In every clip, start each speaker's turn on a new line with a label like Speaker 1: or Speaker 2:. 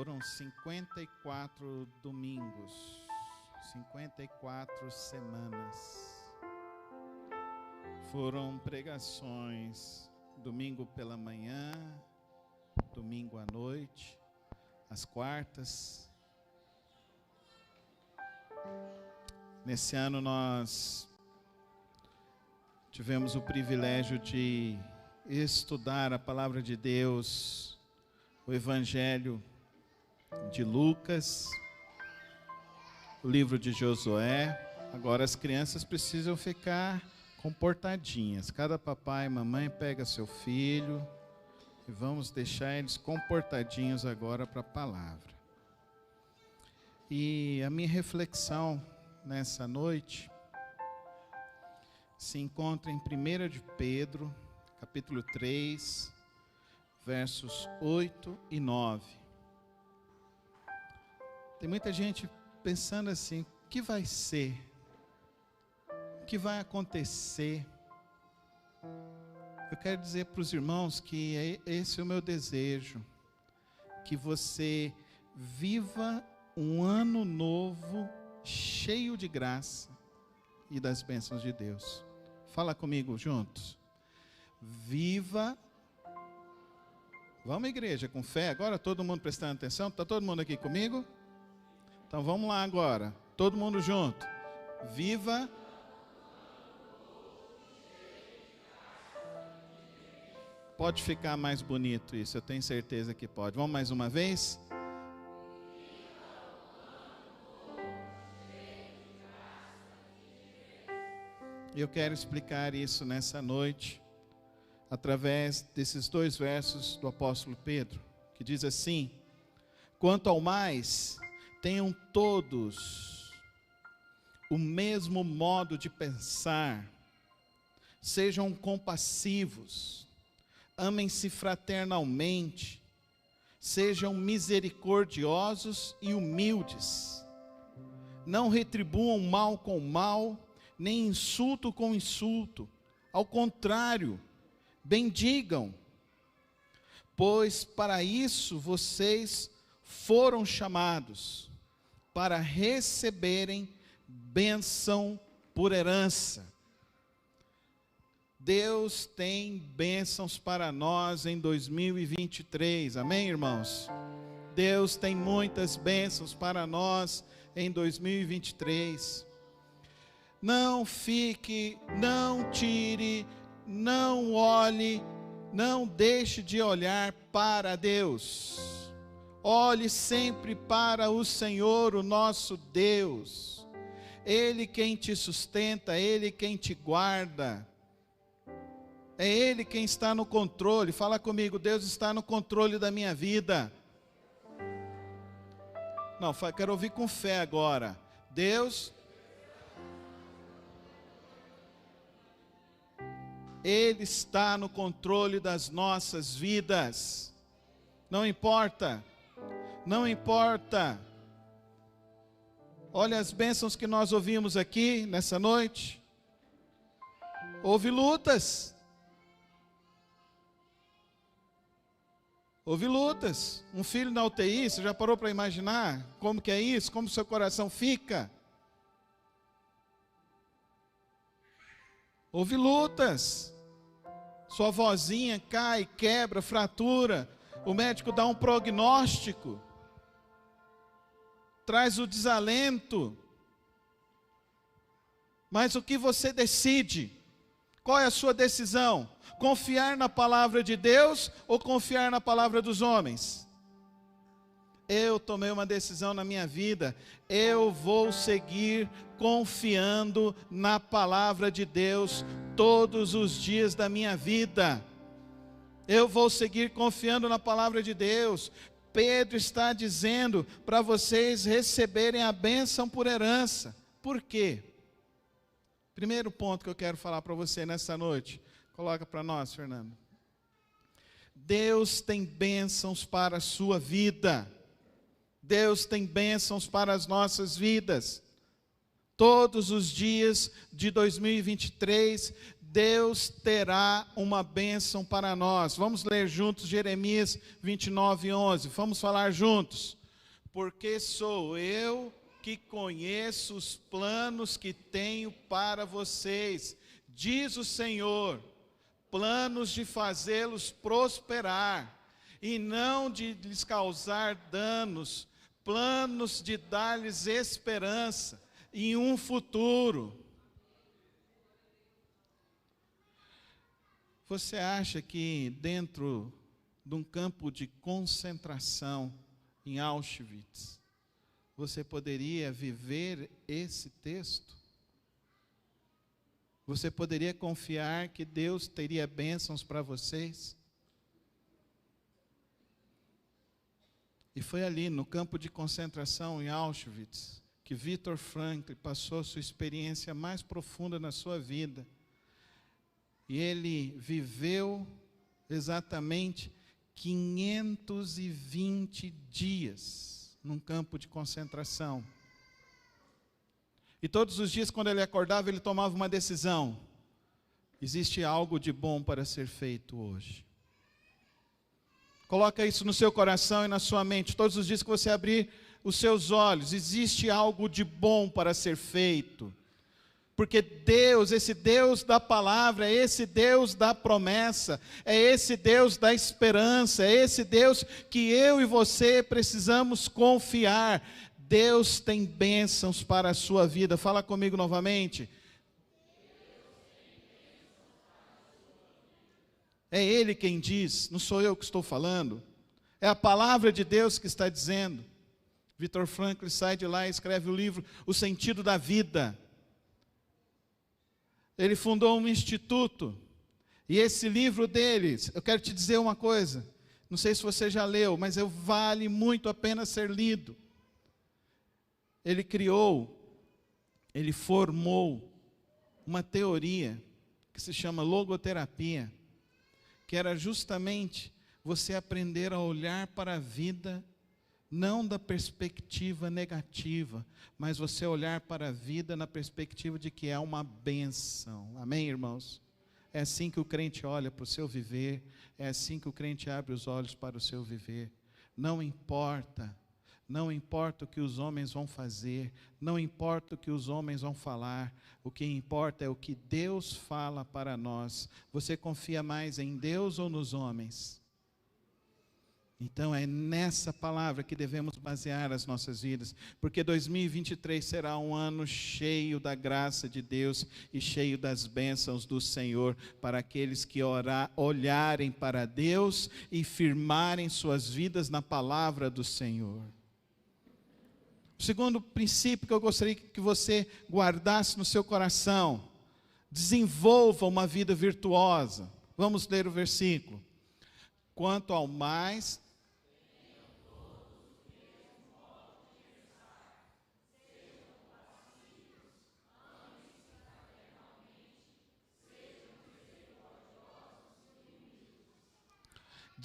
Speaker 1: Foram 54 domingos, 54 semanas. Foram pregações domingo pela manhã, domingo à noite, às quartas. Nesse ano nós tivemos o privilégio de estudar a palavra de Deus, o Evangelho de Lucas, o livro de Josué. Agora as crianças precisam ficar comportadinhas. Cada papai e mamãe pega seu filho e vamos deixar eles comportadinhos agora para a palavra. E a minha reflexão nessa noite se encontra em 1 de Pedro, capítulo 3, versos 8 e 9. Tem muita gente pensando assim: o que vai ser? O que vai acontecer? Eu quero dizer para os irmãos que esse é o meu desejo, que você viva um ano novo cheio de graça e das bênçãos de Deus. Fala comigo juntos. Viva. Vamos, igreja, com fé. Agora todo mundo prestando atenção. Está todo mundo aqui comigo? Então vamos lá agora. Todo mundo junto. Viva. Pode ficar mais bonito isso, eu tenho certeza que pode. Vamos mais uma vez? Eu quero explicar isso nessa noite, através desses dois versos do apóstolo Pedro, que diz assim: quanto ao mais, tenham todos o mesmo modo de pensar, sejam compassivos, amem-se fraternalmente, sejam misericordiosos e humildes, não retribuam mal com mal, nem insulto com insulto, ao contrário, bendigam, pois para isso vocês foram chamados, para receberem bênção por herança. Deus tem bênçãos para nós em 2023, amém, irmãos? Deus tem muitas bênçãos para nós em 2023. Não fique, não tire, não olhe, não deixe de olhar para Deus. Olhe sempre para o Senhor, o nosso Deus. Ele quem te sustenta, Ele quem te guarda. É Ele quem está no controle. Fala comigo: Deus está no controle da minha vida. Não, quero ouvir com fé agora. Deus, Ele está no controle das nossas vidas. Não importa, não importa. Olha as bênçãos que nós ouvimos aqui nessa noite. Houve lutas. Houve lutas. Um filho na UTI, você já parou para imaginar como que é isso? Como seu coração fica? Houve lutas. Sua vozinha cai, quebra, fratura. O médico dá um prognóstico. Traz o desalento. Mas o que você decide? Qual é a sua decisão? Confiar na palavra de Deus ou confiar na palavra dos homens? Eu tomei uma decisão na minha vida. Eu vou seguir confiando na palavra de Deus todos os dias da minha vida. Eu vou seguir confiando na palavra de Deus. Pedro está dizendo para vocês receberem a bênção por herança. Por quê? Primeiro ponto que eu quero falar para você nessa noite. Coloca para nós, Fernando. Deus tem bênçãos para a sua vida. Deus tem bênçãos para as nossas vidas. Todos os dias de 2023, Deus terá uma bênção para nós. Vamos ler juntos Jeremias 29:11. Vamos falar juntos. Porque sou eu que conheço os planos que tenho para vocês, diz o Senhor, planos de fazê-los prosperar e não de lhes causar danos, planos de dar-lhes esperança e um futuro. Você acha que dentro de um campo de concentração em Auschwitz, você poderia viver esse texto? Você poderia confiar que Deus teria bênçãos para vocês? E foi ali no campo de concentração em Auschwitz que Viktor Frankl passou a sua experiência mais profunda na sua vida. E ele viveu exatamente 520 dias num campo de concentração. E todos os dias, quando ele acordava, ele tomava uma decisão. Existe algo de bom para ser feito hoje. Coloca isso no seu coração e na sua mente. Todos os dias que você abrir os seus olhos, existe algo de bom para ser feito. Porque Deus, esse Deus da palavra, é esse Deus da promessa, é esse Deus da esperança, é esse Deus que eu e você precisamos confiar. Deus tem bênçãos para a sua vida. Fala comigo novamente. É Ele quem diz, não sou eu que estou falando. É a palavra de Deus que está dizendo. Viktor Frankl sai de lá e escreve o livro O Sentido da Vida. Ele fundou um instituto. E esse livro deles, eu quero te dizer uma coisa. Não sei se você já leu, mas vale muito a pena ser lido. Ele formou uma teoria que se chama logoterapia, que era justamente você aprender a olhar para a vida, não da perspectiva negativa, mas você olhar para a vida na perspectiva de que é uma bênção. Amém, irmãos? É assim que o crente olha para o seu viver, é assim que o crente abre os olhos para o seu viver. Não importa o que os homens vão fazer, não importa o que os homens vão falar, o que importa é o que Deus fala para nós. Você confia mais em Deus ou nos homens? Então é nessa palavra que devemos basear as nossas vidas, porque 2023 será um ano cheio da graça de Deus e cheio das bênçãos do Senhor, para aqueles que olharem para Deus e firmarem suas vidas na palavra do Senhor. O segundo princípio que eu gostaria que você guardasse no seu coração: desenvolva uma vida virtuosa. Vamos ler o versículo. Quanto ao mais,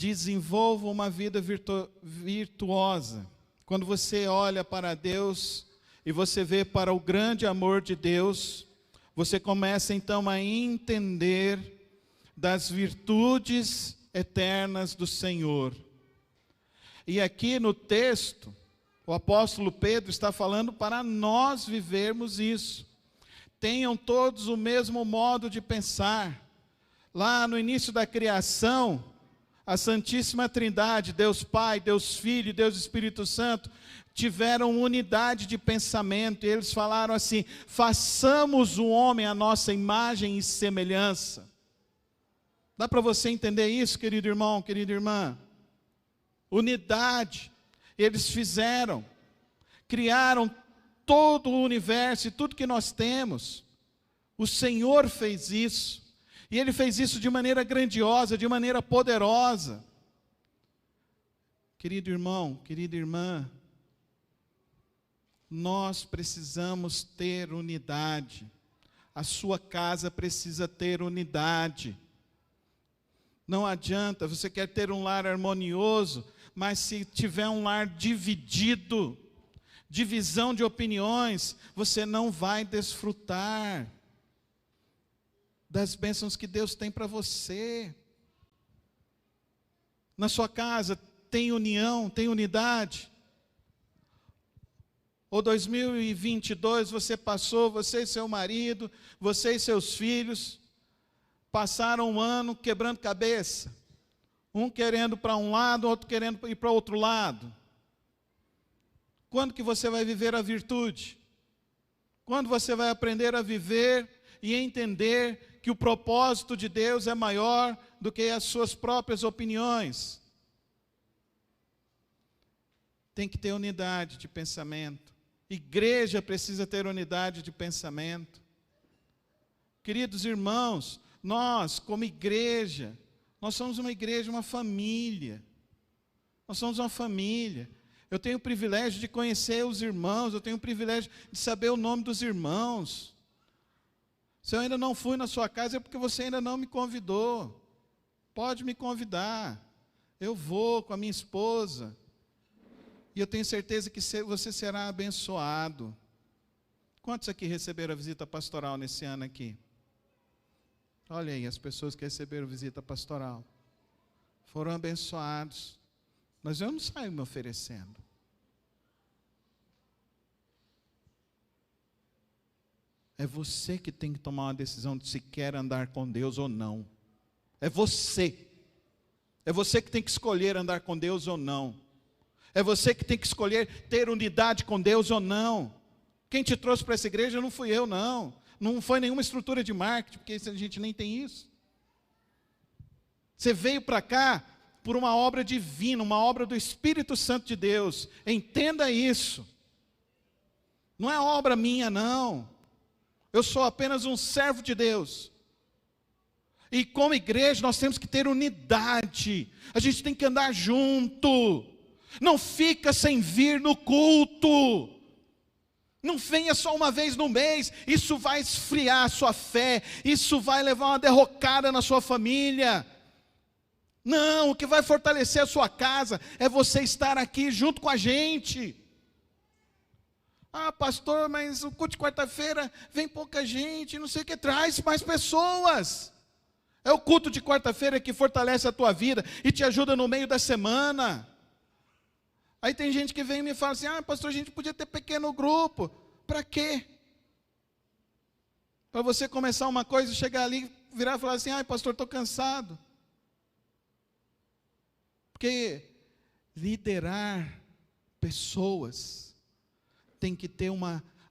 Speaker 1: desenvolva uma vida virtuosa. Quando você olha para Deus e você vê para o grande amor de Deus, você começa então a entender das virtudes eternas do Senhor. E aqui no texto, o apóstolo Pedro está falando para nós vivermos isso. Tenham todos o mesmo modo de pensar. Lá no início da criação, a Santíssima Trindade, Deus Pai, Deus Filho e Deus Espírito Santo, tiveram unidade de pensamento, e eles falaram assim: façamos o homem à nossa imagem e semelhança. Dá para você entender isso, querido irmão, querida irmã? Unidade, eles fizeram, criaram todo o universo e tudo que nós temos. O Senhor fez isso. E Ele fez isso de maneira grandiosa, de maneira poderosa. Querido irmão, querida irmã, nós precisamos ter unidade. A sua casa precisa ter unidade. Não adianta, você quer ter um lar harmonioso, mas se tiver um lar dividido, divisão de opiniões, você não vai desfrutar das bênçãos que Deus tem para você. Na sua casa tem união, tem unidade? Ou 2022 você passou, você e seu marido, você e seus filhos, passaram um ano quebrando cabeça, um querendo para um lado, outro querendo ir para outro lado. Quando que você vai viver a virtude? Quando você vai aprender a viver e entender que o propósito de Deus é maior do que as suas próprias opiniões? Tem que ter unidade de pensamento. Igreja precisa ter unidade de pensamento. Queridos irmãos, nós como igreja, nós somos uma igreja, uma família. Nós somos uma família. Eu tenho o privilégio de conhecer os irmãos, eu tenho o privilégio de saber o nome dos irmãos. Se eu ainda não fui na sua casa, é porque você ainda não me convidou. Pode me convidar. Eu vou com a minha esposa. E eu tenho certeza que você será abençoado. Quantos aqui receberam a visita pastoral nesse ano aqui? Olha aí, as pessoas que receberam visita pastoral. Foram abençoados. Mas eu não saio me oferecendo. É você que tem que tomar uma decisão de se quer andar com Deus ou não. É você. É você que tem que escolher andar com Deus ou não. É você que tem que escolher ter unidade com Deus ou não. Quem te trouxe para essa igreja não fui eu, não. Não foi nenhuma estrutura de marketing, porque a gente nem tem isso. Você veio para cá por uma obra divina, uma obra do Espírito Santo de Deus. Entenda isso. Não é obra minha, não. Eu sou apenas um servo de Deus. E como igreja nós temos que ter unidade. A gente tem que andar junto. Não fica sem vir no culto. Não venha só uma vez no mês. Isso vai esfriar a sua fé. Isso vai levar uma derrocada na sua família. Não, o que vai fortalecer a sua casa é você estar aqui junto com a gente. Ah, pastor, mas o culto de quarta-feira vem pouca gente, não sei o que, traz mais pessoas. É o culto de quarta-feira que fortalece a tua vida e te ajuda no meio da semana. Aí tem gente que vem e me fala assim, ah, pastor, a gente podia ter pequeno grupo. Para quê? Para você começar uma coisa e chegar ali, virar e falar assim, ah, pastor, estou cansado. Porque liderar pessoas tem que ter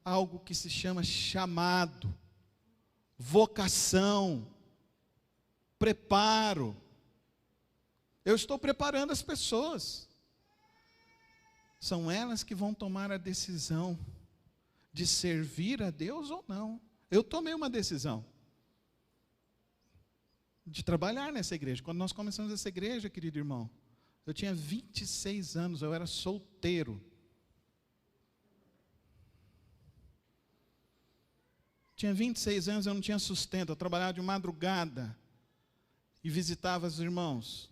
Speaker 1: algo que se chama chamado, vocação, preparo. Eu estou preparando as pessoas. São elas que vão tomar a decisão de servir a Deus ou não. Eu tomei uma decisão de trabalhar nessa igreja. Quando nós começamos essa igreja, querido irmão, eu tinha 26 anos, eu era solteiro. Tinha 26 anos, eu não tinha sustento, eu trabalhava de madrugada e visitava os irmãos.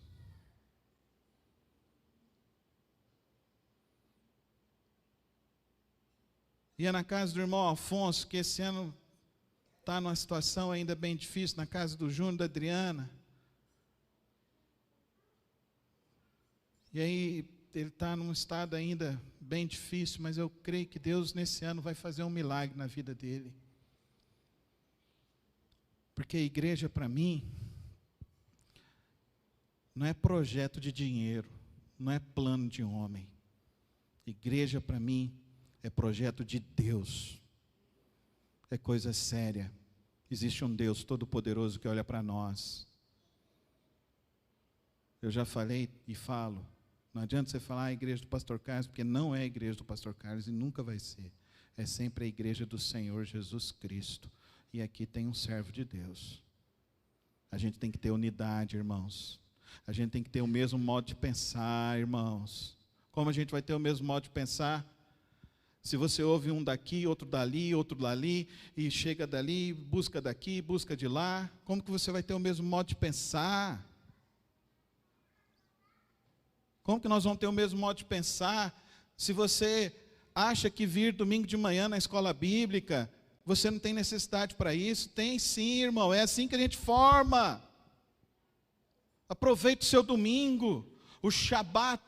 Speaker 1: Ia na casa do irmão Afonso, que esse ano está numa situação ainda bem difícil, na casa do Júnior, da Adriana. E aí, ele está num estado ainda bem difícil, mas eu creio que Deus nesse ano vai fazer um milagre na vida dele. Porque a igreja para mim, não é projeto de dinheiro, não é plano de homem. Igreja para mim, é projeto de Deus, é coisa séria. Existe um Deus todo-poderoso que olha para nós. Eu já falei e falo, não adianta você falar a igreja do pastor Carlos, porque não é a igreja do pastor Carlos e nunca vai ser. É sempre a igreja do Senhor Jesus Cristo. E aqui tem um servo de Deus. A gente tem que ter unidade, irmãos. A gente tem que ter o mesmo modo de pensar, irmãos. Como a gente vai ter o mesmo modo de pensar? Se você ouve um daqui, outro dali, e chega dali, busca daqui, busca de lá, como que você vai ter o mesmo modo de pensar? Como que nós vamos ter o mesmo modo de pensar se você acha que vir domingo de manhã na escola bíblica Você não tem necessidade para isso? Tem sim, irmão, é assim que a gente forma. Aproveite o seu domingo. O Shabat,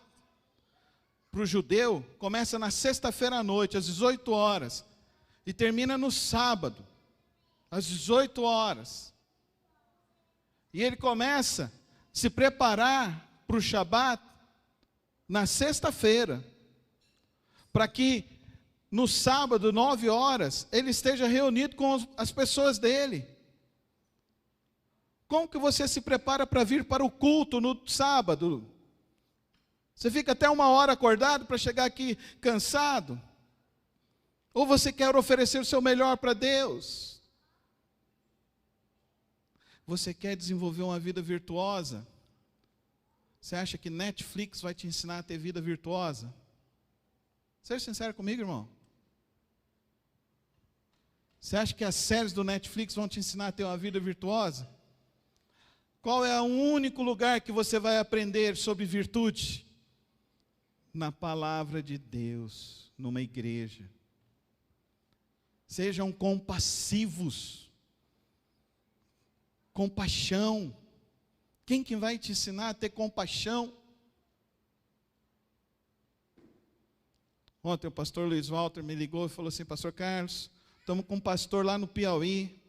Speaker 1: para o judeu, começa na sexta-feira à noite, às 18 horas, e termina no sábado, às 18 horas. E ele começa a se preparar para o Shabat na sexta-feira, para que no sábado, 9 horas, ele esteja reunido com as pessoas dele. Como que você se prepara para vir para o culto no sábado? Você fica até 1 hora acordado para chegar aqui cansado? Ou você quer oferecer o seu melhor para Deus? Você quer desenvolver uma vida virtuosa? Você acha que Netflix vai te ensinar a ter vida virtuosa? Seja sincero comigo, irmão. Você acha que as séries do Netflix vão te ensinar a ter uma vida virtuosa? Qual é o único lugar que você vai aprender sobre virtude? Na palavra de Deus, numa igreja. Sejam compassivos. Compaixão. Quem que vai te ensinar a ter compaixão? Ontem o pastor Luiz Walter me ligou e falou assim: pastor Carlos, estamos com um pastor lá no Piauí.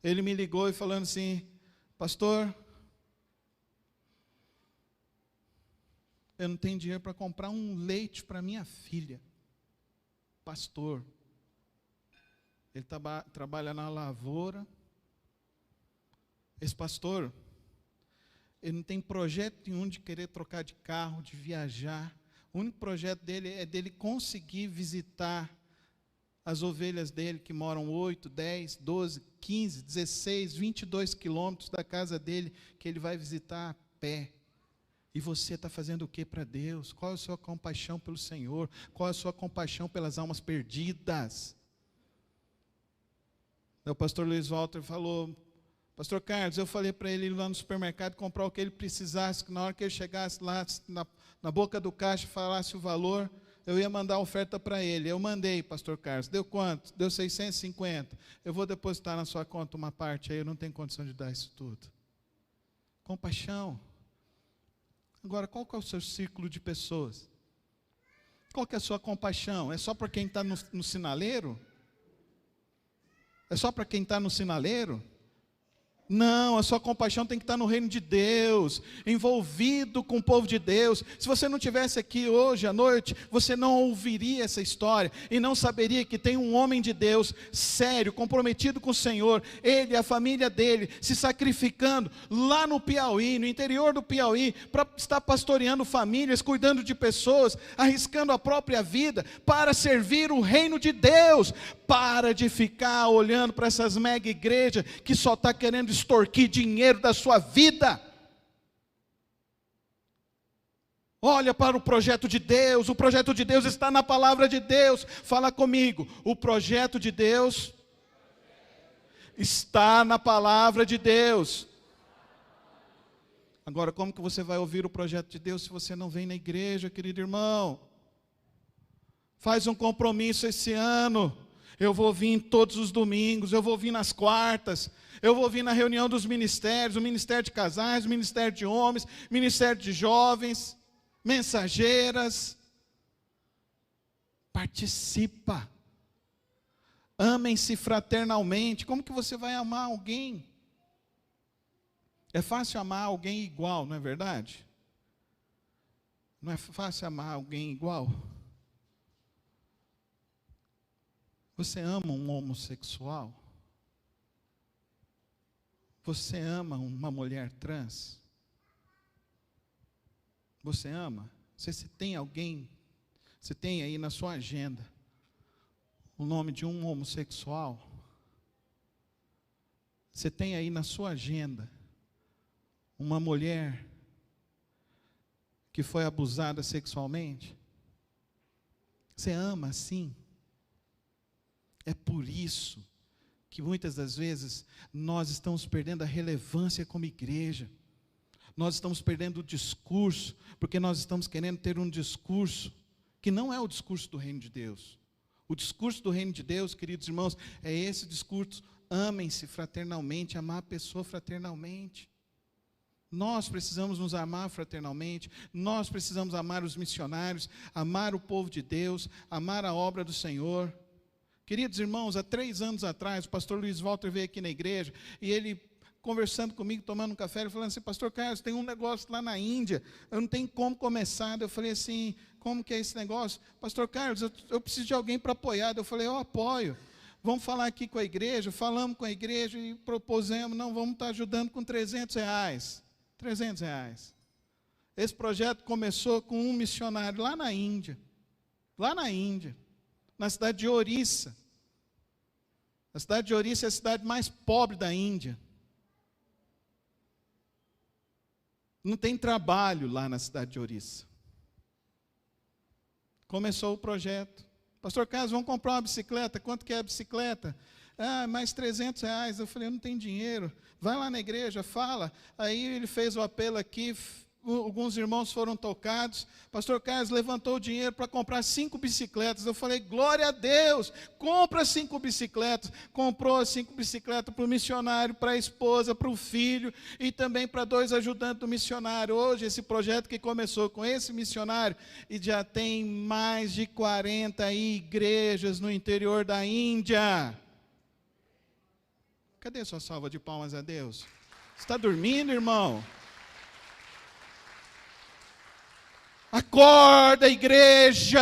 Speaker 1: Ele me ligou e falando assim: pastor, eu não tenho dinheiro para comprar um leite para minha filha. Pastor, ele trabalha na lavoura. Esse pastor, ele não tem projeto nenhum de querer trocar de carro, de viajar. O único projeto dele é dele conseguir visitar as ovelhas dele, que moram 8, 10, 12, 15, 16, 22 quilômetros da casa dele, que ele vai visitar a pé. E você está fazendo o que para Deus? Qual é a sua compaixão pelo Senhor? Qual é a sua compaixão pelas almas perdidas? O pastor Luiz Walter falou: pastor Carlos, eu falei para ele ir lá no supermercado comprar o que ele precisasse, que na hora que ele chegasse lá na boca do caixa e falasse o valor, eu ia mandar a oferta para ele. Eu mandei, pastor Carlos. Deu quanto? Deu 650. Eu vou depositar na sua conta uma parte, aí eu não tenho condição de dar isso tudo. Compaixão. Agora, qual que é o seu círculo de pessoas? Qual que é a sua compaixão? É só para quem está no sinaleiro? É só para quem está no sinaleiro? Não, a sua compaixão tem que estar no reino de Deus, envolvido com o povo de Deus. Se você não estivesse aqui hoje à noite, você não ouviria essa história e não saberia que tem um homem de Deus sério, comprometido com o Senhor, ele e a família dele, se sacrificando lá no Piauí, no interior do Piauí, para estar pastoreando famílias, cuidando de pessoas, arriscando a própria vida, para servir o reino de Deus. Para de ficar olhando para essas mega igrejas que só está querendo extorquir dinheiro da sua vida. Olha para o projeto de Deus. O projeto de Deus está na palavra de Deus. Fala comigo. O projeto de Deus está na palavra de Deus. Agora, como que você vai ouvir o projeto de Deus se você não vem na igreja, querido irmão? Faz um compromisso esse ano. Eu vou vir todos os domingos, eu vou vir nas quartas, eu vou vir na reunião dos ministérios, o ministério de casais, o ministério de homens, ministério de jovens, mensageiras. Participa. Amem-se fraternalmente. Como que você vai amar alguém? É fácil amar alguém igual, não é verdade? Não é fácil amar alguém igual? Você ama um homossexual? Você ama uma mulher trans? Você ama? Você tem alguém, você tem aí na sua agenda o nome de um homossexual? Você tem aí na sua agenda uma mulher que foi abusada sexualmente? Você ama assim? É por isso que muitas das vezes nós estamos perdendo a relevância como igreja. Nós estamos perdendo o discurso, porque nós estamos querendo ter um discurso que não é o discurso do reino de Deus. O discurso do reino de Deus, queridos irmãos, é esse discurso: amem-se fraternalmente, amar a pessoa fraternalmente. Nós precisamos nos amar fraternalmente, nós precisamos amar os missionários, amar o povo de Deus, amar a obra do Senhor. Queridos irmãos, há 3 anos atrás, o pastor Luiz Walter veio aqui na igreja, e ele, conversando comigo, tomando um café, ele falando assim: pastor Carlos, tem um negócio lá na Índia, eu não tenho como começar. Eu falei assim: como que é esse negócio? Pastor Carlos, eu preciso de alguém para apoiar. Eu falei: eu apoio. Vamos falar aqui com a igreja. Falamos com a igreja e propusemos: não, vamos estar ajudando com R$300. R$300. Esse projeto começou com um missionário lá na Índia, na cidade de Orissa. A cidade de Orissa é a cidade mais pobre da Índia. Não tem trabalho lá na cidade de Orissa. Começou o projeto. Pastor Carlos, vamos comprar uma bicicleta. Quanto que é a bicicleta? Mais R$300. Eu falei: eu não tenho dinheiro. Vai lá na igreja, fala. Aí ele fez o apelo aqui, alguns irmãos foram tocados. Pastor Carlos levantou o dinheiro para comprar 5 bicicletas. Eu falei: glória a Deus, compra 5 bicicletas. Comprou as 5 bicicletas para o missionário, para a esposa, para o filho e também para 2 ajudantes do missionário. Hoje esse projeto que começou com esse missionário e já tem mais de 40 igrejas no interior da Índia. Cadê sua salva de palmas a Deus? Você está dormindo, irmão? Acorda, igreja!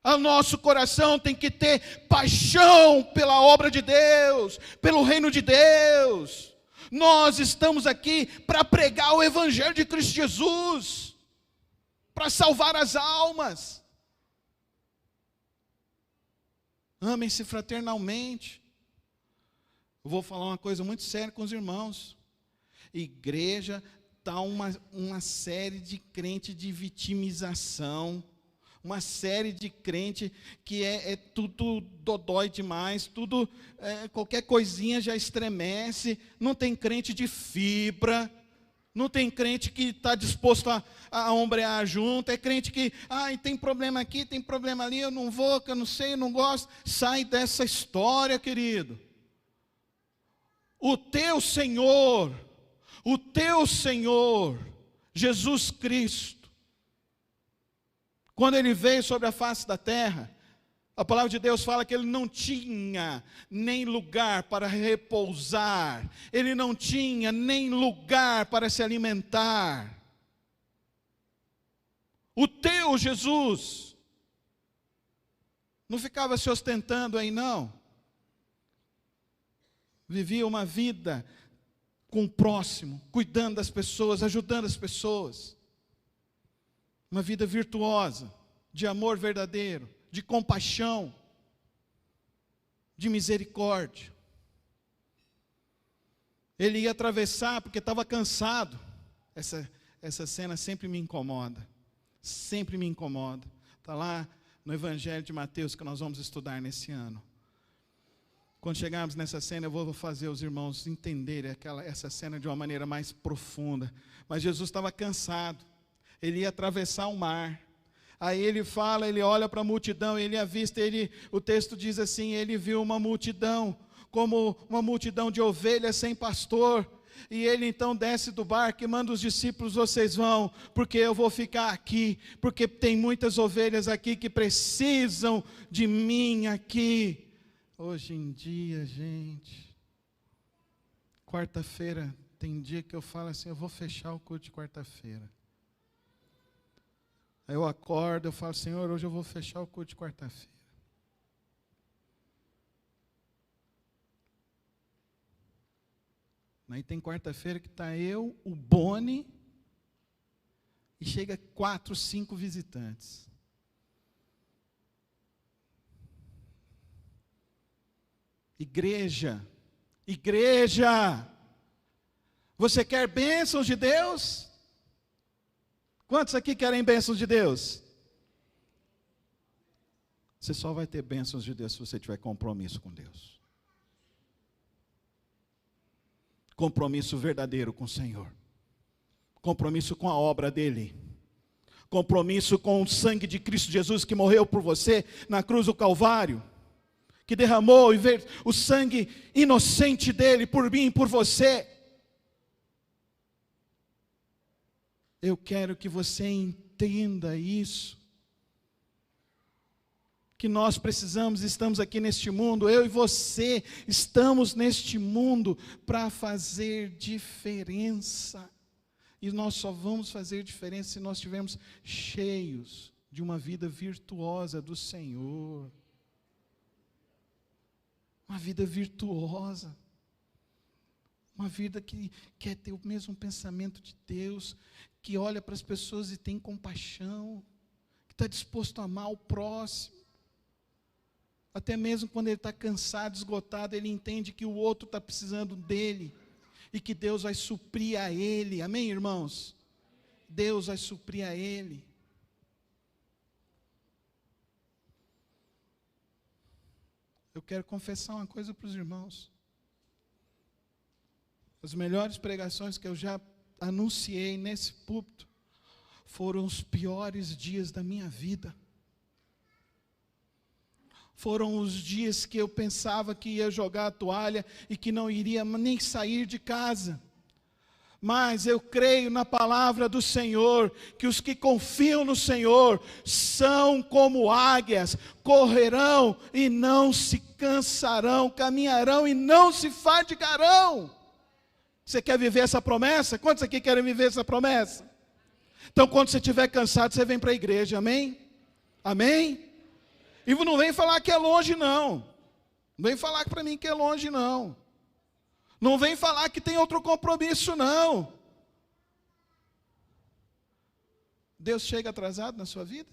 Speaker 1: O nosso coração tem que ter paixão pela obra de Deus, pelo reino de Deus. Nós estamos aqui para pregar o evangelho de Cristo Jesus, para salvar as almas. Amem-se fraternalmente. Eu vou falar uma coisa muito séria com os irmãos. Igreja está uma série de crente de vitimização, uma série de crente que é tudo dodói demais, tudo, qualquer coisinha já estremece, não tem crente de fibra, não tem crente que está disposto a ombrear junto, é crente que, tem problema aqui, tem problema ali, eu não vou, que eu não sei, eu não gosto. Sai dessa história, querido. O teu Senhor, Jesus Cristo, quando Ele veio sobre a face da terra, a palavra de Deus fala que Ele não tinha nem lugar para repousar, Ele não tinha nem lugar para se alimentar. O teu Jesus não ficava se ostentando aí, não. Vivia uma vida com o próximo, cuidando das pessoas, ajudando as pessoas. Uma vida virtuosa, de amor verdadeiro, de compaixão, de misericórdia. Ele ia atravessar porque estava cansado. Essa cena sempre me incomoda. Sempre me incomoda. Está lá no Evangelho de Mateus que nós vamos estudar nesse ano. Quando chegarmos nessa cena, eu vou fazer os irmãos entenderem essa cena de uma maneira mais profunda. Mas Jesus estava cansado. Ele ia atravessar o mar. Aí ele fala, ele olha para a multidão, ele avista, o texto diz assim: ele viu uma multidão, como uma multidão de ovelhas sem pastor. E ele então desce do barco e manda os discípulos: vocês vão, porque eu vou ficar aqui, porque tem muitas ovelhas aqui que precisam de mim aqui. Hoje em dia, gente, quarta-feira, tem dia que eu falo assim: eu vou fechar o culto de quarta-feira. Aí eu acordo, eu falo: Senhor, hoje eu vou fechar o culto de quarta-feira. Aí tem quarta-feira que está eu, o Boni, e chega 4, 5 visitantes. Igreja, você quer bênçãos de Deus? Quantos aqui querem bênçãos de Deus? Você só vai ter bênçãos de Deus se você tiver compromisso com Deus. Compromisso verdadeiro com o Senhor. Compromisso com a obra dEle. Compromisso com o sangue de Cristo Jesus que morreu por você na cruz do Calvário, que derramou o sangue inocente dele por mim e por você. Eu quero que você entenda isso. Que nós precisamos, estamos aqui neste mundo, eu e você, estamos neste mundo para fazer diferença. E nós só vamos fazer diferença se nós estivermos cheios de uma vida virtuosa do Senhor. Uma vida virtuosa. Uma vida que quer ter o mesmo pensamento de Deus, que olha para as pessoas e tem compaixão, que está disposto a amar o próximo. Até mesmo quando ele está cansado, esgotado, ele entende que o outro está precisando dele. E que Deus vai suprir a ele. Amém, irmãos? Deus vai suprir a ele. Eu quero confessar uma coisa para os irmãos. As melhores pregações que eu já anunciei nesse púlpito foram os piores dias da minha vida. Foram os dias que eu pensava que ia jogar a toalha e que não iria nem sair de casa. Mas eu creio na palavra do Senhor, que os que confiam no Senhor são como águias, correrão e não se cansarão, caminharão e não se fadigarão. Você quer viver essa promessa? Quantos aqui querem viver essa promessa? Então, quando você estiver cansado, você vem para a igreja, amém? Amém? E não vem falar que é longe, não. Não vem falar para mim que é longe, não. Não vem falar que tem outro compromisso, não. Deus chega atrasado na sua vida?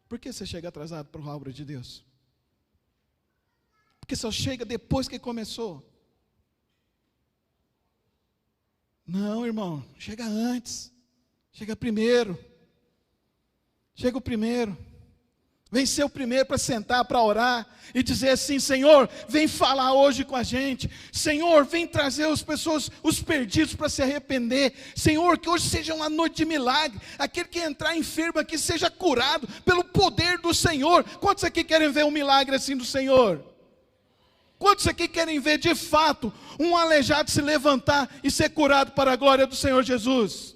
Speaker 1: Por que você chega atrasado para a obra de Deus? Porque só chega depois que começou. Não, irmão, chega antes. Chega primeiro. Chega o primeiro. Vem ser o primeiro para sentar, para orar e dizer assim: Senhor, vem falar hoje com a gente. Senhor, vem trazer as pessoas, os perdidos para se arrepender. Senhor, que hoje seja uma noite de milagre. Aquele que entrar enfermo aqui seja curado pelo poder do Senhor. Quantos aqui querem ver um milagre assim do Senhor? Quantos aqui querem ver de fato um aleijado se levantar e ser curado para a glória do Senhor Jesus?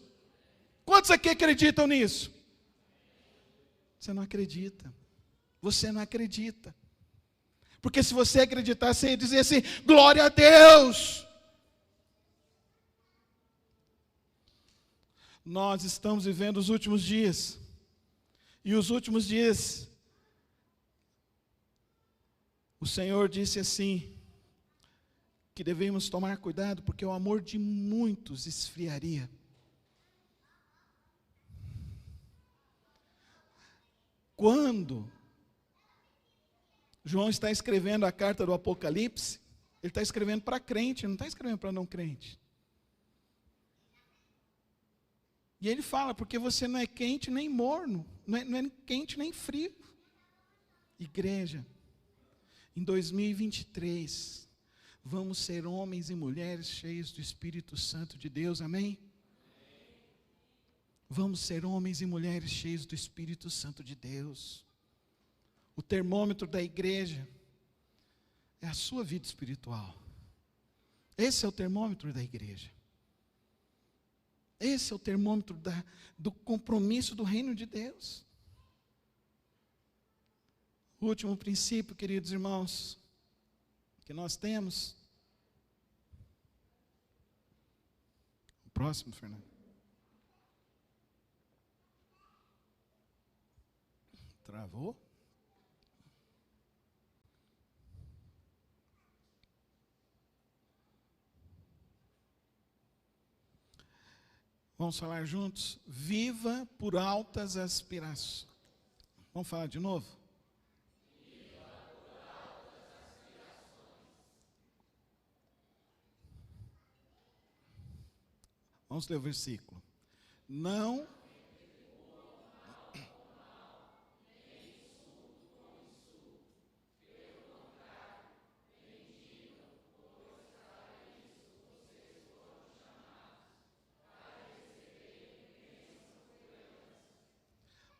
Speaker 1: Quantos aqui acreditam nisso? Você não acredita. Você não acredita. Porque se você acreditar, você ia dizer assim: glória a Deus. Nós estamos vivendo os últimos dias. E os últimos dias, o Senhor disse assim, que devemos tomar cuidado, porque o amor de muitos esfriaria. Quando João está escrevendo a carta do Apocalipse, ele está escrevendo para crente, não está escrevendo para não crente. E ele fala, porque você não é quente nem morno, não é quente nem frio. Igreja, em 2023, vamos ser homens e mulheres cheios do Espírito Santo de Deus, amém? Vamos ser homens e mulheres cheios do Espírito Santo de Deus. O termômetro da igreja é a sua vida espiritual. Esse é o termômetro da igreja. Esse é o termômetro do compromisso do reino de Deus. O último princípio, queridos irmãos, que nós temos. O próximo, Fernando. Travou? Vamos falar juntos? Viva por altas aspirações. Vamos falar de novo? Viva por altas aspirações. Vamos ler o versículo. Não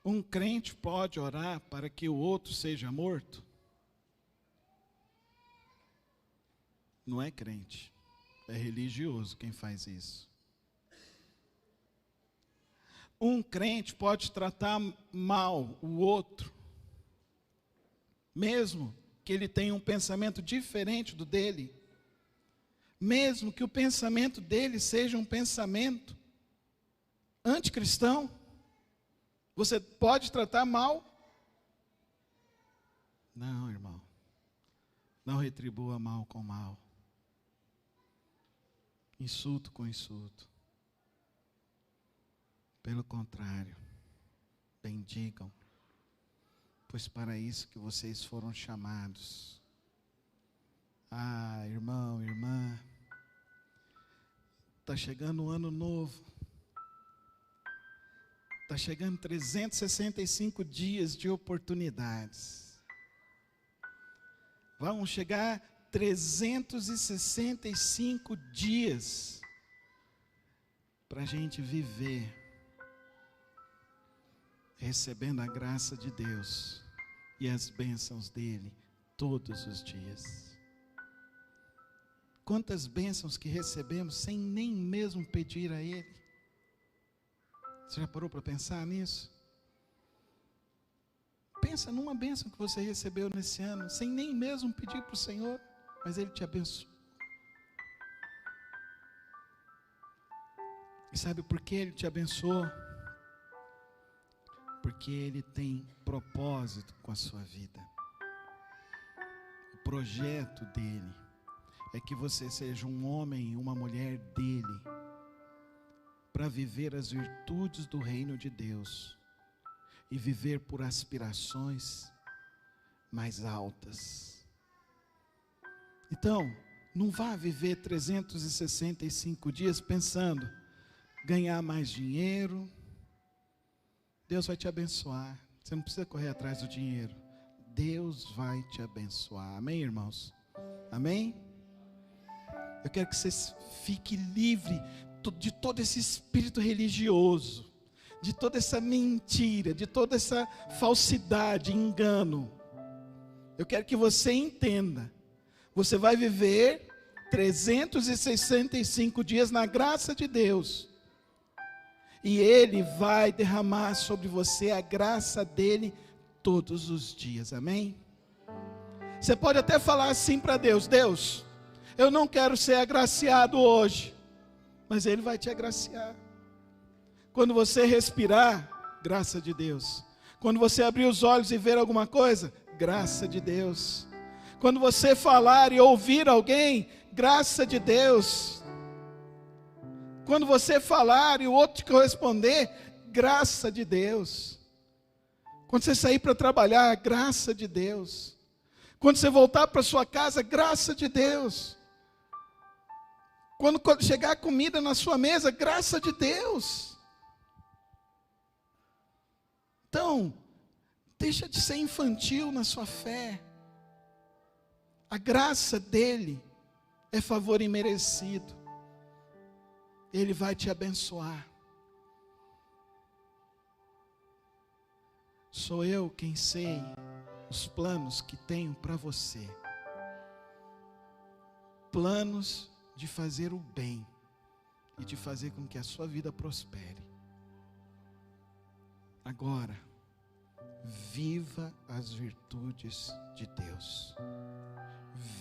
Speaker 1: Um crente pode orar para que o outro seja morto? Não é crente, é religioso quem faz isso. Um crente pode tratar mal o outro, mesmo que ele tenha um pensamento diferente do dele, mesmo que o pensamento dele seja um pensamento anticristão, você pode tratar mal? Não, irmão, não retribua mal com mal, insulto com insulto. Pelo contrário, bendigam, pois para isso que vocês foram chamados. Ah, irmão, irmã, está chegando um ano novo, está chegando 365 dias de oportunidades, vão chegar 365 dias para a gente viver recebendo a graça de Deus e as bênçãos dele todos os dias. Quantas bênçãos que recebemos sem nem mesmo pedir a ele. Você já parou para pensar nisso? Pensa numa bênção que você recebeu nesse ano, sem nem mesmo pedir para o Senhor, mas ele te abençoou. E sabe por que ele te abençoou? Porque ele tem propósito com a sua vida. O projeto dele é que você seja um homem e uma mulher dele, para viver as virtudes do reino de Deus e viver por aspirações mais altas. Então, não vá viver 365 dias pensando ganhar mais dinheiro. Deus vai te abençoar. Você não precisa correr atrás do dinheiro. Deus vai te abençoar. Amém, irmãos? Amém? Eu quero que você fique livre de todo esse espírito religioso, de toda essa mentira, de toda essa falsidade, engano. Eu quero que você entenda. Você vai viver 365 dias na graça de Deus. E ele vai derramar sobre você a graça dele todos os dias, amém? Você pode até falar assim para Deus: Deus, eu não quero ser agraciado hoje, mas ele vai te agraciar. Quando você respirar, graça de Deus. Quando você abrir os olhos e ver alguma coisa, graça de Deus. Quando você falar e ouvir alguém, graça de Deus. Quando você falar e o outro te corresponder, graça de Deus. Quando você sair para trabalhar, graça de Deus. Quando você voltar para sua casa, graça de Deus. Quando chegar a comida na sua mesa, graça de Deus. Então, deixa de ser infantil na sua fé. A graça dele é favor imerecido. Ele vai te abençoar. Sou eu quem sei os planos que tenho para você. Planos de fazer o bem e de fazer com que a sua vida prospere. Agora, viva as virtudes de Deus.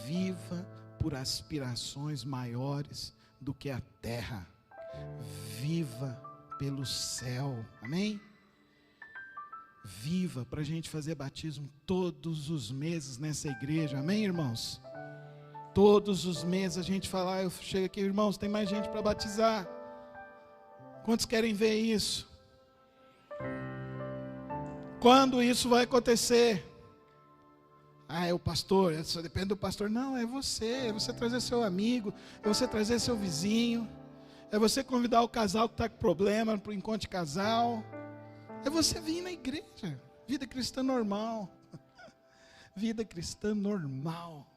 Speaker 1: Viva por aspirações maiores do que a terra. Viva pelo céu, amém? Viva para a gente fazer batismo todos os meses nessa igreja, amém, irmãos? Todos os meses a gente fala, eu chego aqui, irmãos, tem mais gente para batizar. Quantos querem ver isso? Quando isso vai acontecer? Ah, é o pastor, só depende do pastor. Não, é você trazer seu amigo, é você trazer seu vizinho, é você convidar o casal que está com problema para o encontro de casal, é você vir na igreja, vida cristã normal, vida cristã normal.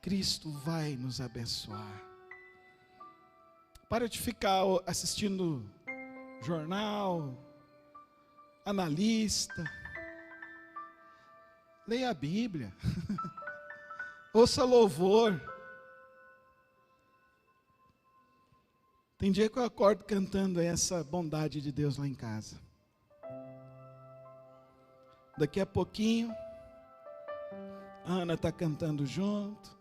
Speaker 1: Cristo vai nos abençoar. Para de ficar assistindo jornal. analista. Leia a Bíblia. Ouça louvor. Tem dia que eu acordo cantando essa bondade de Deus lá em casa. Daqui a pouquinho, a Ana está cantando junto,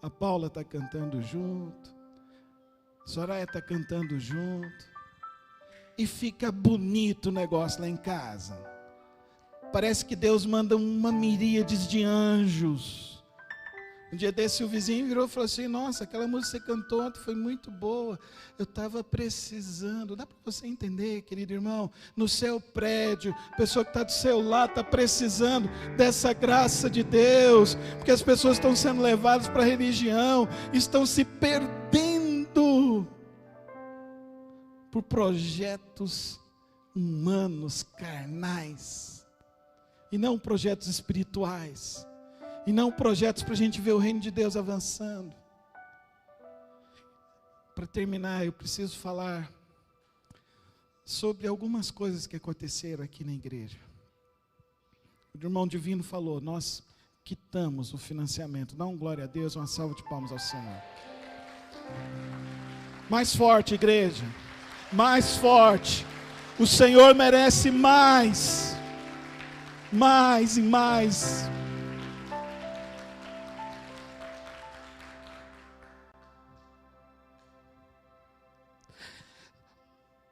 Speaker 1: a Paula está cantando junto, a Soraya está cantando junto, e fica bonito o negócio lá em casa. Parece que Deus manda uma miríade de anjos. Um dia desse o vizinho virou e falou assim: nossa, aquela música que você cantou ontem foi muito boa, eu estava precisando. Dá para você entender, querido irmão? No seu prédio, a pessoa que está do seu lado está precisando dessa graça de Deus, porque as pessoas estão sendo levadas para a religião, estão se perdendo por projetos humanos, carnais, e não projetos espirituais. E não projetos para a gente ver o reino de Deus avançando. Para terminar, eu preciso falar sobre algumas coisas que aconteceram aqui na igreja. O irmão Divino falou, nós quitamos o financiamento. Dá um glória a Deus, uma salva de palmas ao Senhor. Mais forte, igreja. Mais forte. O Senhor merece mais. Mais e mais.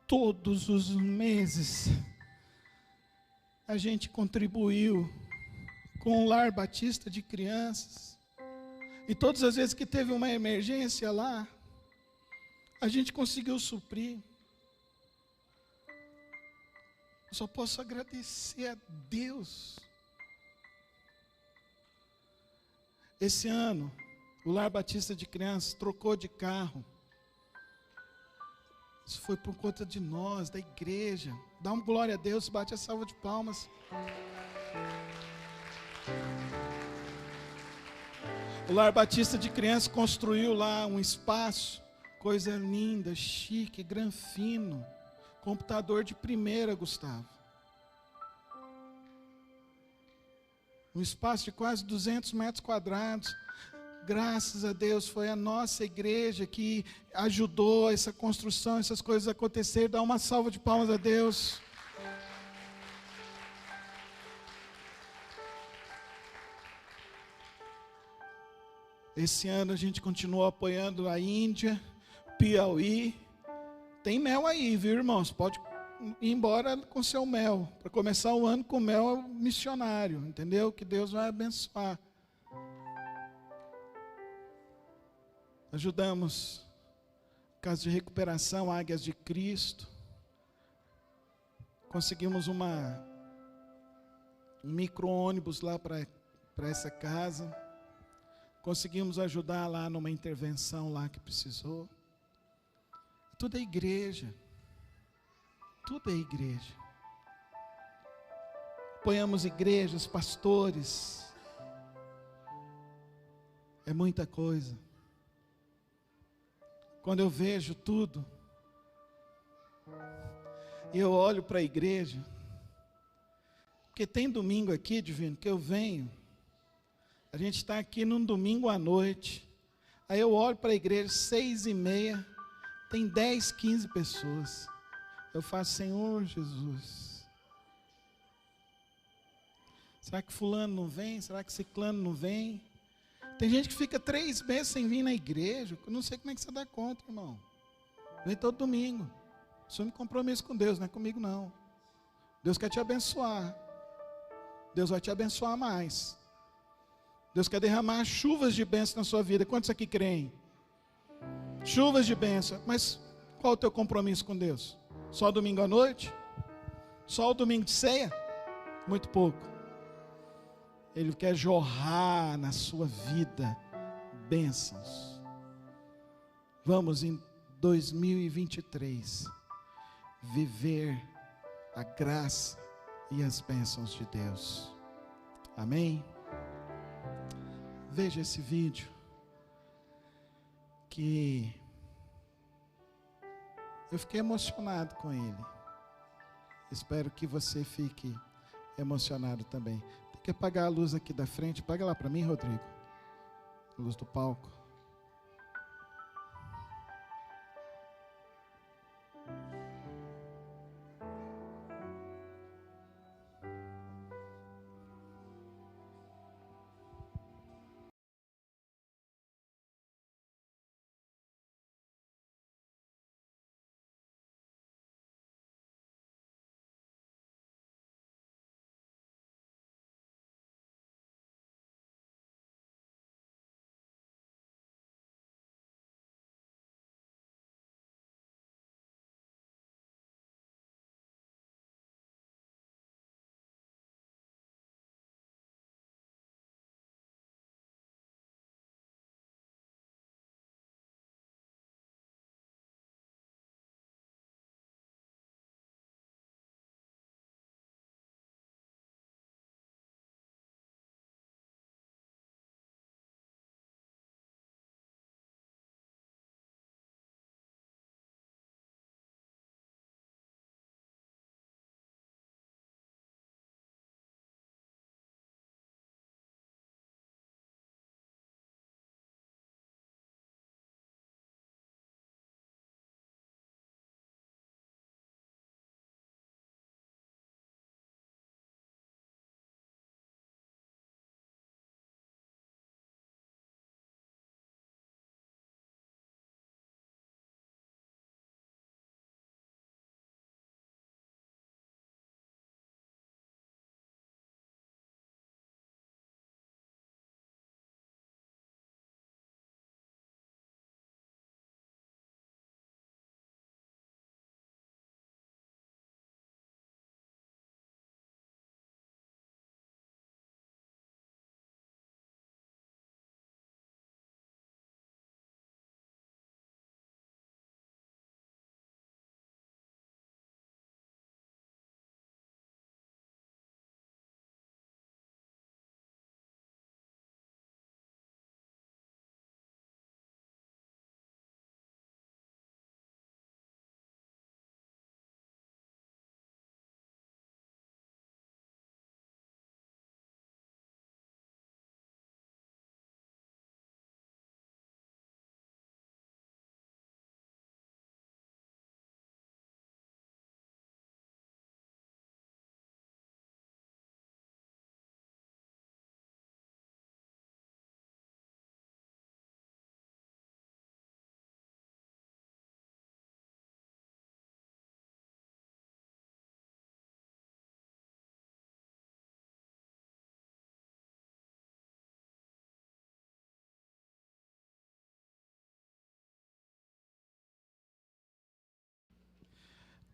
Speaker 1: Todos os meses, a gente contribuiu com o Lar Batista de Crianças. E todas as vezes que teve uma emergência lá, a gente conseguiu suprir. Eu só posso agradecer a Deus. Esse ano, o Lar Batista de Crianças trocou de carro. Isso foi por conta de nós, da igreja. Dá uma glória a Deus, bate a salva de palmas. O Lar Batista de Crianças construiu lá um espaço, coisa linda, chique, granfino, computador de primeira, Gustavo. Um espaço de quase 200 metros quadrados. Graças a Deus, foi a nossa igreja que ajudou essa construção, essas coisas acontecerem. Dá uma salva de palmas a Deus. Esse ano a gente continuou apoiando a Índia, Piauí. Tem mel aí, viu, irmãos? Pode ir embora com seu mel. Para começar o ano com mel missionário, entendeu? Que Deus vai abençoar. Ajudamos Casa de Recuperação Águias de Cristo. Conseguimos um micro-ônibus lá para essa casa. Conseguimos ajudar lá numa intervenção lá que precisou. Tudo é igreja. Tudo é igreja. Apoiamos igrejas, pastores. É muita coisa. Quando eu vejo tudo, e eu olho para a igreja, porque tem domingo aqui, Divino, que eu venho, a gente está aqui num domingo à noite, aí eu olho para a igreja, 6h30, tem 10, 15 pessoas, eu faço, Senhor Jesus, será que fulano não vem? Será que ciclano não vem? Tem gente que fica 3 meses sem vir na igreja. Eu não sei como é que você dá conta, irmão. Vem todo domingo. Assume compromisso com Deus, não é comigo não. Deus quer te abençoar. Deus vai te abençoar mais. Deus quer derramar chuvas de bênção na sua vida. Quantos aqui creem? Chuvas de bênção. Mas qual o teu compromisso com Deus? Só domingo à noite? Só o domingo de ceia? Muito pouco. Ele quer jorrar na sua vida bênçãos. Vamos em 2023 viver a graça e as bênçãos de Deus. Amém? Veja esse vídeo que eu fiquei emocionado com ele. Espero que você fique emocionado também. Tem que apagar a luz aqui da frente. Apaga lá para mim, Rodrigo. A luz do palco.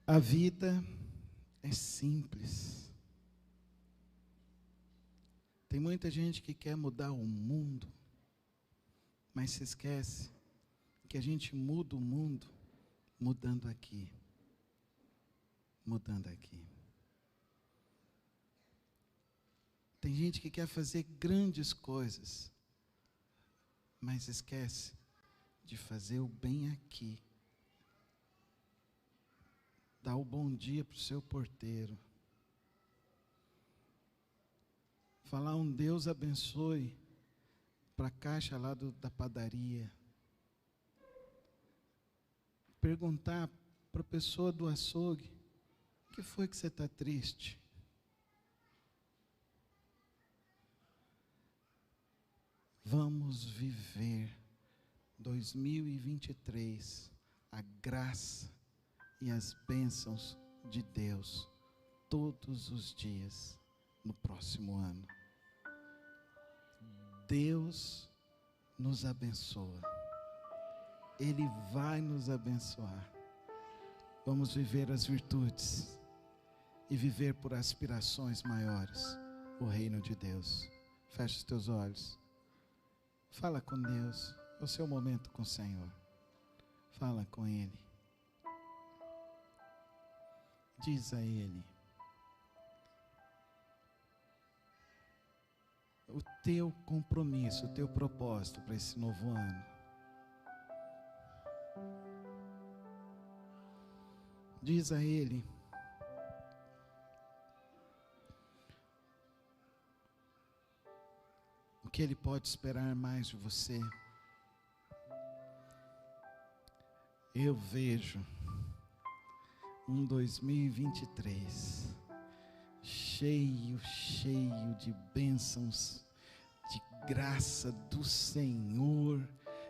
Speaker 1: A vida é simples. Tem muita gente que quer mudar o mundo, mas se esquece que a gente muda o mundo mudando aqui. Mudando aqui. Tem gente que quer fazer grandes coisas, mas esquece de fazer o bem aqui. Dá o bom dia para o seu porteiro. Falar um Deus abençoe para a caixa lá da padaria. Perguntar para a pessoa do açougue: o que foi que você está triste? Vamos viver 2023, a graça e as bênçãos de Deus todos os dias no próximo ano. Deus nos abençoa. Ele vai nos abençoar. Vamos viver as virtudes e viver por aspirações maiores o reino de Deus. Feche os teus olhos. Fala com Deus. É o seu momento com o Senhor. Fala com Ele. Diz a Ele o teu compromisso, o teu propósito para esse novo ano. Diz a Ele que Ele pode esperar mais de você. Eu vejo um 2023 cheio de bênçãos, de graça do Senhor,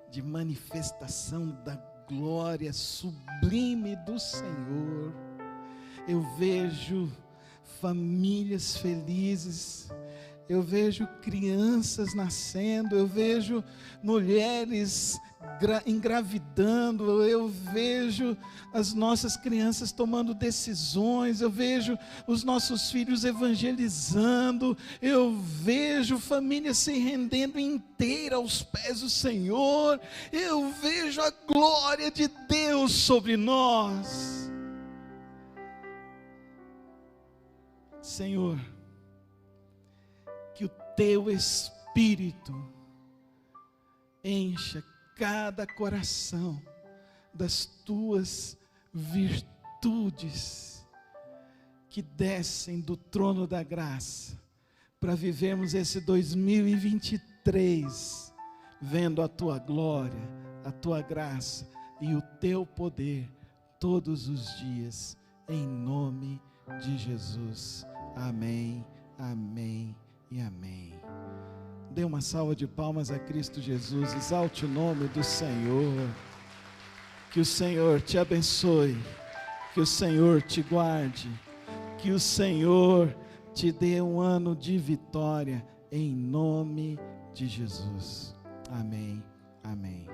Speaker 1: de manifestação da glória sublime do Senhor. Eu vejo famílias felizes, eu vejo crianças nascendo, eu vejo mulheres engravidando, eu vejo as nossas crianças tomando decisões, eu vejo os nossos filhos evangelizando, eu vejo famílias se rendendo inteira aos pés do Senhor, eu vejo a glória de Deus sobre nós. Senhor, que o Teu Espírito encha cada coração das Tuas virtudes que descem do trono da graça, para vivermos esse 2023 vendo a Tua glória, a Tua graça e o Teu poder todos os dias, em nome de Jesus. Amém, amém e amém. Dê uma salva de palmas a Cristo Jesus, exalte o nome do Senhor. Que o Senhor te abençoe, que o Senhor te guarde, que o Senhor te dê um ano de vitória, em nome de Jesus. Amém, amém.